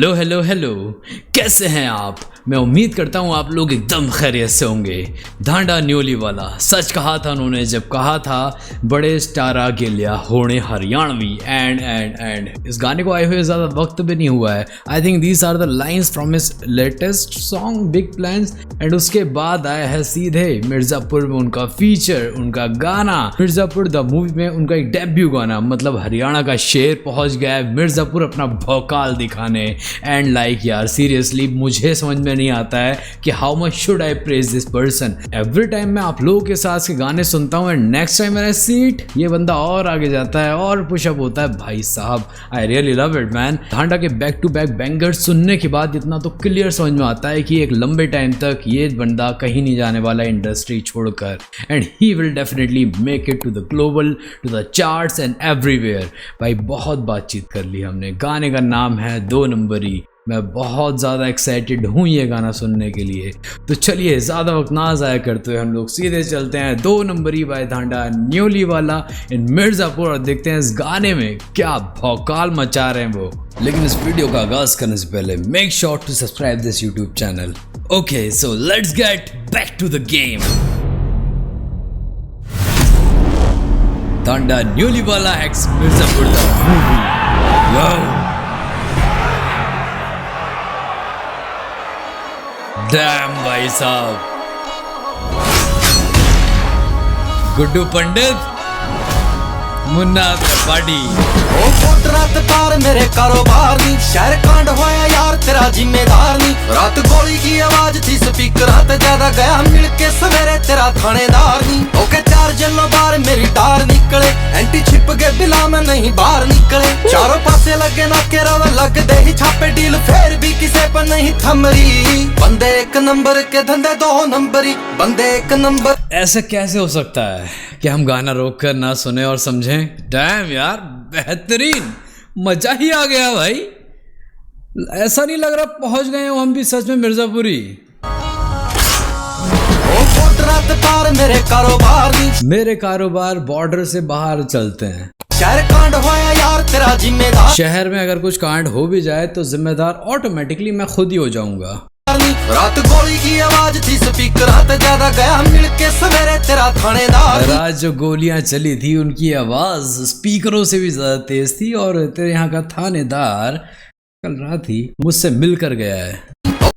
Hello hello hello, कैसे हैं आप? मैं उम्मीद करता हूँ आप लोग एकदम खैरियत से होंगे। धांडा न्योली वाला सच कहा था उन्होंने जब कहा था बड़े स्टार आ गेलिया होने हरियाणवी। एंड इस गाने को आए हुए ज़्यादा वक्त भी नहीं हुआ है। I think these are the lines from his latest song Big Plans. And उसके बाद आया है सीधे मिर्ज़ापुर में उनका फीचर, उनका गाना मिर्ज़ापुर द मूवी में उनका एक डेब्यू गाना। मतलब हरियाणा का शेर पहुंच गया है मिर्ज़ापुर अपना भौकाल दिखाने। एंड लाइक यार सीरियसली मुझे समझ में नहीं आता है कि how much should I praise this person. Every time मैं आप लोगों के साथ के गाने सुनता हूँ एंड नेक्स्ट टाइम मैंने सीट ये बंदा और आगे जाता है और पुशअप होता है। भाई साहब I really love it man. Dhanda के बैक टू बैक बैंगर सुनने के बाद इतना तो क्लियर समझ में आता है कि एक लंबे टाइम तक ये बंदा कहीं नहीं जाने वाला इंडस्ट्री छोड़कर। And he will definitely make it to the global, to the charts and everywhere. भाई बहुत बातचीत कर ली हमने। गाने का नाम है 2 नंबरी। मैं बहुत ज़्यादा एक्साइटेड हूँ ये गाना सुनने के लिए। तो चलिए ज़्यादा वक्त ना ज़ाया करते हुए हम लोग सीधे चलते हैं 2 नंबरी बाय धांडा न्योली वाला इन मिर्ज़ापुर और देखते हैं इस गाने में क्या भौकाल मचा रहे हैं वो। लेकिन इस वीडियो का आगाज़ करने से पहले make sure to subscribe this YouTube channel. Okay so let's get back to the game. Dhanda Nyoliwala x Mirzapur the movie. Damn भाई साहब, गुड्डू पंडित, मुन्ना त्रिपाठी। ओ कोट रात पार मेरे कारोबार नी, शहर कांड होया यार तेरा जिम्मेदार नी। रात गोली की आवाज थी स्पीकर ते ज्यादा गया मिल के सवेरे तेरा थानेदार नी। ओके 4 जनो बार मेरी टार निकले, एंटी छिप के बिला में नहीं बाहर निकले। चारों पासे लगे ना के रव लग दे ही छापे डील फिर भी किसे पर नहीं थमरी। बंदे 1 नंबर के धंधे 2 नंबरी, बंदे 1 नंबर। ऐसा कैसे हो सकता है कि हम गाना रोक कर ना सुने और समझें? डैम यार बेहतरीन, मजा ही आ गया भाई। ऐसा नहीं लग रहा पहुंच गए हो हम भी सच में मिर्ज़ापुरी। रात पार मेरे कारोबार बॉर्डर से बाहर चलते हैं। शहर कांड होया यार तेरा जिम्मेदार। शहर में अगर कुछ कांड हो भी जाए तो जिम्मेदार ऑटोमेटिकली मैं खुद ही हो जाऊंगा। रात गोली की आवाज थी स्पीकर ते ज्यादा गया मिल के सवेरे तेरा थानेदार। रात जो गोलियां चली थी उनकी आवाज स्पीकरों से भी ज्यादा तेज थी और तेरे यहाँ का थानेदार कल रात ही मुझसे मिलकर गया है।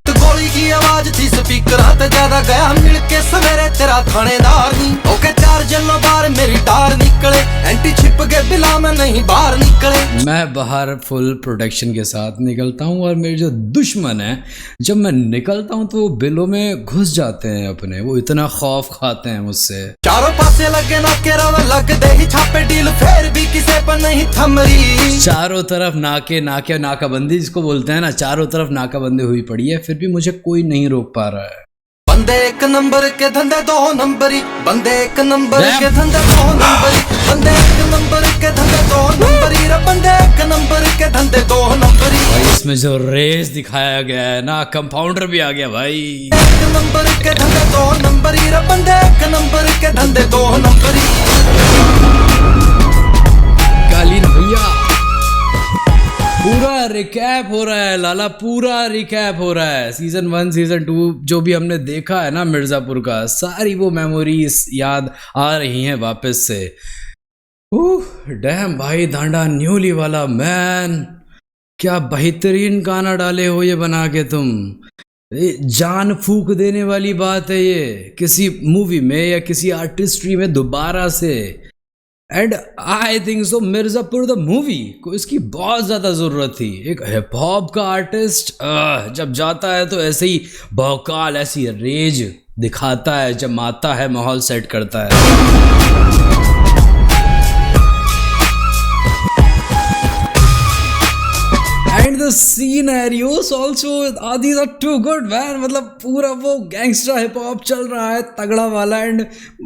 गोली की आवाज थी स्पीकर ते ज्यादा गया मिल के सवेरे तेरा थानेदार नी। ओके 4 जनो बार मेरी टार निकले, एंटी छिप के बिला में नहीं बाहर निकले। मैं बाहर फुल प्रोटेक्शन के साथ निकलता हूँ और मेरे जो दुश्मन है जब मैं निकलता हूँ तो वो बिलों में घुस जाते हैं अपने। वो इतना खौफ खाते हैं मुझसे। चारों पासे लगे ना के रव लग दे ही छापे डील फिर भी किसे पर नहीं थमरी। चारों तरफ नाकाबंदी जिसको बोलते हैं ना, चारों तरफ नाकाबंदी हुई पड़ी है फिर भी मुझे कोई नहीं रोक पा रहा है। बंदे 1 नंबर के धंधे 2 नंबरी, बंदे 1 नंबर के धंधे 2 नंबरी, बंदे 1 नंबर के धंधे 2 नंबरी रे, बंदे 1 नंबर के धंधे 2 नंबरी। भाई इसमें जो रेस दिखाया गया है ना, कंपाउंडर भी आ गया भाई। 1 नंबर के धंधे 2 नंबरी रे, बंदे 1 नंबर के धंधे 2 नंबरी। कालीन भैया पूरा रिकैप हो रहा है लाला, पूरा रिकैप हो रहा है। सीजन 1 सीजन 2 जो भी हमने देखा है ना मिर्ज़ापुर का, सारी वो मेमोरीज याद आ रही हैं वापस से। डैम भाई धांडा न्योली वाला मैन, क्या बेहतरीन गाना डाले हो ये बना के तुम। जान फूक देने वाली बात है ये किसी मूवी में या किसी आर्टिस्ट्री में दोबारा से। And I think so Mirzapur the movie को इसकी बहुत ज़्यादा ज़रूरत थी। एक हिप हॉप का आर्टिस्ट जब जाता है तो ऐसे ही भौकाल, ऐसी रेज दिखाता है, जब आता है माहौल सेट करता है। And the scenarios also these are too good man। मतलब पूरा वो गैंगस्टर हिप हॉप चल रहा है तगड़ा वाला एंड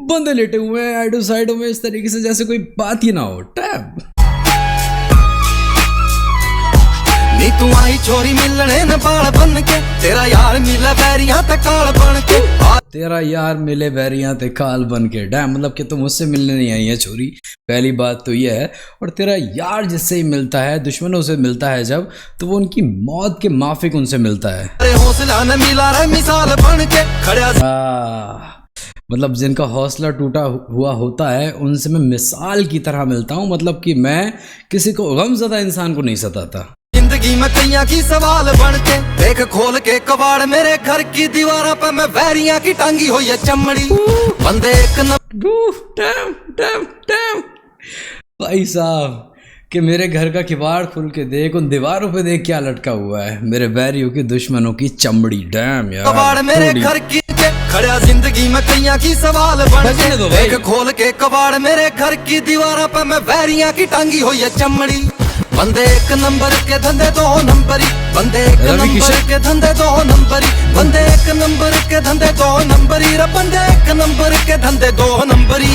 बंदे लेटे हुए हैं आइडो साइडो में इस तरीके से जैसे कोई बात ही ना हो। टैब नी तू आई छोरी मिलने न बाल बन के तेरा यार मिला बैरियां ते काल बन के तेरा यार मिले बैरियां ते काल बन के। डैम, मतलब कि तुम मुझसे मिलने नहीं आई है छोरी, पहली बात तो यह है। और तेरा यार जिससे ही मिलता है, दुश्मनों से मिलता है जब, तो वो उनकी मौत के माफिक उनसे मिलता है। अरे हौसला न मिला रे मिसाल बन के खड़ा। मतलब जिनका हौसला टूटा हुआ होता है उनसे मैं मिसाल की तरह मिलता हूँ। मतलब कि मैं किसी को गमज़दा इंसान को नहीं सताता। जिंदगी में कैया की सवाल बन के देख खोल के कबाड़ मेरे घर की दीवारों पे मैं वैरियां की टांगी हुई है चमड़ी। बंदे एक डैम डैम डैम भाई साहब कि मेरे घर का किवाड़ खुल के देख, उन दीवारों पे देख क्या लटका हुआ है, मेरे बैरियों की दुश्मनों की चमड़ी। डैम यार, कबाड़ मेरे घर की खड़ा जिंदगी में कैया की सवाल बन के देख खोल के कबाड़ मेरे घर की दीवारों पे मैं वैरियां की टांगी हुई है चमड़ी। बंदे एक नंबर के धंधे दो नंबरी, बंदे एक नंबर के धंधे दो नंबरी, बंदे एक नंबर के धंधे दो नंबरी, रे बंदे एक नंबर के धंधे दो नंबरी।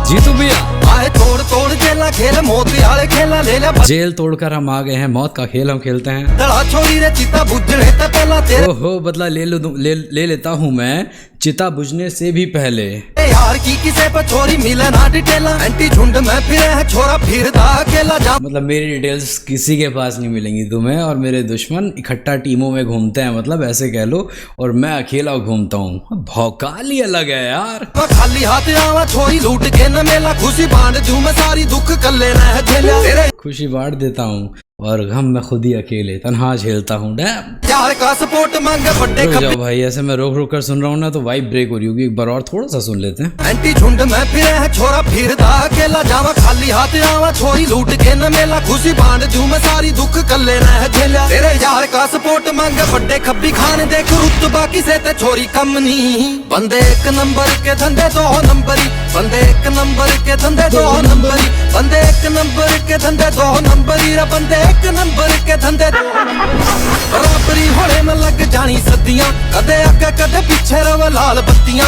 जीतू भैया आए तोड़ तोड़ जेला खेल मौत वाले खेला ले ले। जेल तोड़कर हम आ गए हैं, मौत का खेल हम खेलते हैं। दड़ा छोड़ी रे चिता बुझने ते पहला तेरे। ओहो, बदला ले लेता हूँ मैं चिता बुझने से भी पहले। यार की किसे पर छोरी मिले ना डिटेला, एंटी झुंड में फिरे है छोरा फिरदा अकेला जा। मतलब मेरी डिटेल्स किसी के पास नहीं मिलेंगी तुम्हें, और मेरे दुश्मन इकट्ठा टीमों में घूमते हैं, मतलब ऐसे कह लो, और मैं अकेला घूमता हूँ। भौकाल ही अलग है यार। खाली हाथ आवा छोरी लूट के न मेला, खुशी बांट दूं मैं सारी दुख कल्ले रह झेला तेरे। खुशी बांट देता हूँ और गम मैं खुद ही अकेले तन्हा झेलता हूँ। डैम यार का सपोर्ट मांगे बड्डे रुक जाओ भाई, ऐसे मैं रोक रोक कर सुन रहा हूँ ना तो वाइब ब्रेक हो रही होगी। एक बार और थोड़ा सा सुन लेते हैं। एंटी झुंड में फिरे है छोरा फिरदा अकेला जावा, खाली हाथ आवा छोरी लूट के न मेला, खुशी बांट दूं मैं सारी दुख कल्ले रह झेला तेरे। यार का सपोर्ट मांगे बड्डे खब्बी खान देख रुतबा किसे ते छोरी कम नहीं। बंदे एक नंबर के धंधे दो नंबरी, बंदे एक नंबर के धंधे दो नंबरी, बंदे एक नंबर के धंधे दो नंबरी, रे बंदे एक नंबर के धंधे बराबरी होने में लग जानी सदियां, कदे आगे कदे पीछे रव लाल बत्तियां।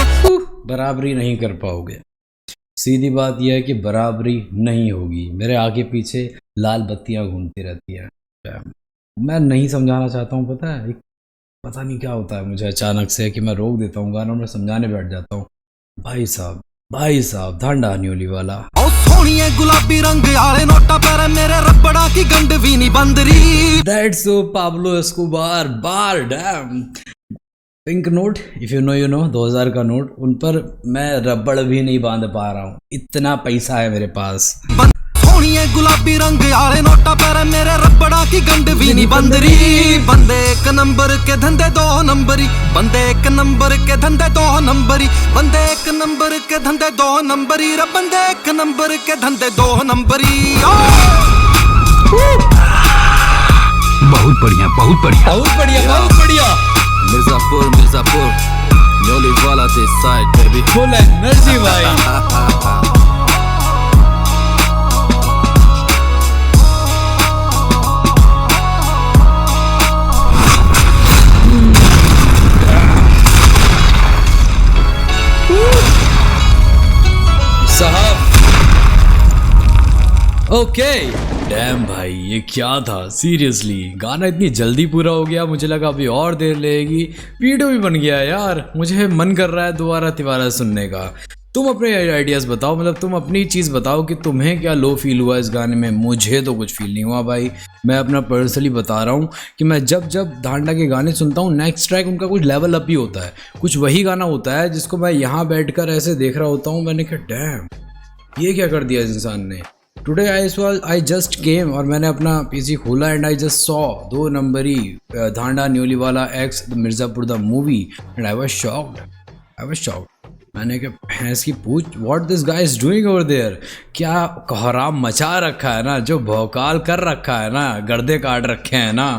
बराबरी नहीं कर पाओगे, सीधी बात यह है कि बराबरी नहीं होगी। मेरे आगे पीछे लाल बत्तियां घूमती रहती हैं। मैं नहीं समझाना चाहता हूँ, पता है, पता नहीं क्या होता है मुझे अचानक से कि मैं रोक देता हूँ गाना, मैं समझाने बैठ जाता हूँ। भाई साहब धांडा न्योली वाला सोनिए गुलाबी रंग आले नोटा पर मेरे रबड़ा की गंड भी नहीं बंदरी। दैट्स सो पाब्लो एस्कोबार बार। Damn pink note, if you know you know, 2000 का नोट, उन पर मैं रबड़ भी नहीं बांध पा रहा हूँ, इतना पैसा है मेरे पास। सोनिए गुलाबी रंग आले नोटा पर मेरे रबड़ा की गंड भी नहीं बंदरी। बंदे एक नंबर के धंधे दो नंबरी, बंदे एक नंबर के धंधे दो नंबरी, बंदे एक नंबर के धंधे दो नंबरी, रे बंदे एक नंबर के धंधे दो नंबरी। बहुत बढ़िया बहुत बढ़िया बहुत बढ़िया बहुत बढ़िया। मिर्जापुर न्योली वाला this side baby, full energy भाई। ओके डैम भाई ये क्या था सीरियसली, गाना इतनी जल्दी पूरा हो गया, मुझे लगा अभी और देर लगेगी। वीडियो भी बन गया यार, मुझे मन कर रहा है दोबारा तिवारा सुनने का। तुम अपने आइडियाज़ बताओ, मतलब तुम अपनी चीज़ बताओ कि तुम्हें क्या लो फील हुआ इस गाने में। मुझे तो कुछ फील नहीं हुआ भाई, मैं अपना पर्सनली बता रहा हूँ कि मैं जब धांडा के गाने सुनता हूँ, नेक्स्ट ट्रैक उनका कुछ लेवल अप ही होता है, कुछ वही गाना होता है जिसको मैं यहाँ बैठकर ऐसे देख रहा होता हूँ। मैंने कहा डैम ये क्या कर दिया इस इंसान ने। टुडे आई जस्ट केम और मैंने अपना पीसी खोला एंड आई जस्ट सॉ 2 नंबरी Dhanda Nyoliwala x Mirzapur the movie and I was shocked. मैंने कहा भैंस की पूछ, what this guy is doing over there. क्या कोहराम मचा रखा है ना, जो भौकाल कर रखा है ना, गर्दे काट रखे हैं ना।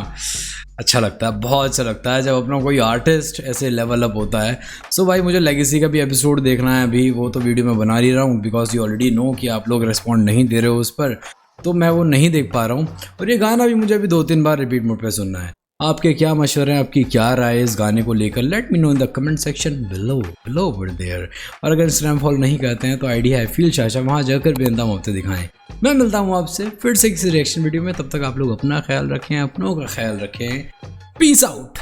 अच्छा लगता है, बहुत अच्छा लगता है जब अपना कोई आर्टिस्ट ऐसे लेवल अप होता है। सो भाई मुझे लेगेसी का भी एपिसोड देखना है अभी, वो तो वीडियो में बना ही रहा हूँ बिकॉज यू ऑलरेडी नो कि आप लोग रिस्पॉन्ड नहीं दे रहे हो उस पर, तो मैं वो नहीं देख पा रहा हूँ। और ये गाना भी मुझे अभी 2-3 बार रिपीट मोड पे सुनना है। आपके क्या मशवरे हैं, आपकी क्या राय है इस गाने को लेकर? Let me know in the comment section below over there. और अगर इंस्टाग्राम फॉलो नहीं करते हैं तो आईडी है फील चाचा, वहाँ जाकर भी अंदाम हफ्ते दिखाएं। मैं मिलता हूँ आपसे फिर से किसी रिएक्शन वीडियो में, तब तक आप लोग अपना ख्याल रखें, अपनों का ख्याल रखें। Peace out.